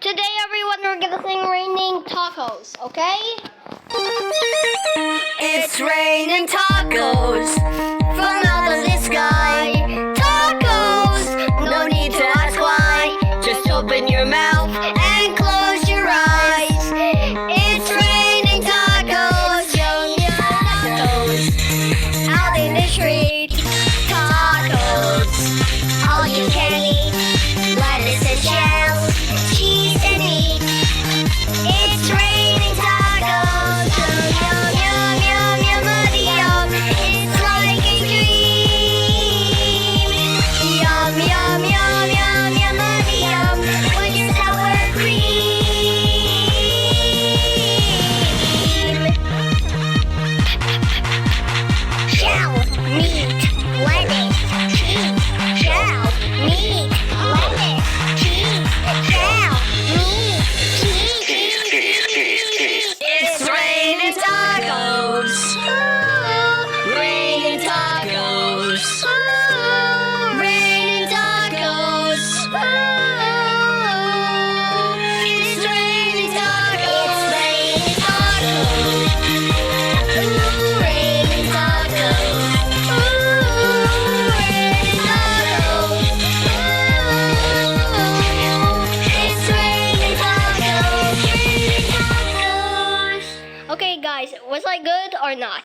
Today, everyone, we're gonna sing Raining Tacos, okay? It's raining tacos from out of the sky. Tacos, no need to ask why. Just open your mouth and close your eyes. It's raining tacos, yum yum tacos. Out in the street, tacos, all you can eat. Lettuce and shells, cheese and meat. It's raining tacos, yum yum yum yum yum yum. It's like a dream. Yum yum yum yum yum yum. With your sour cream. Shell, meat, lettuce, cheese. Shell, meat, lettuce, cheese. Shell, meat, cheese. It's raining tacos. Raining tacos. Raining tacos. It's raining tacos. It's raining tacos. Raining tacos. Raining tacos. It's raining tacos. Raining tacos. Okay, guys, was I good or not?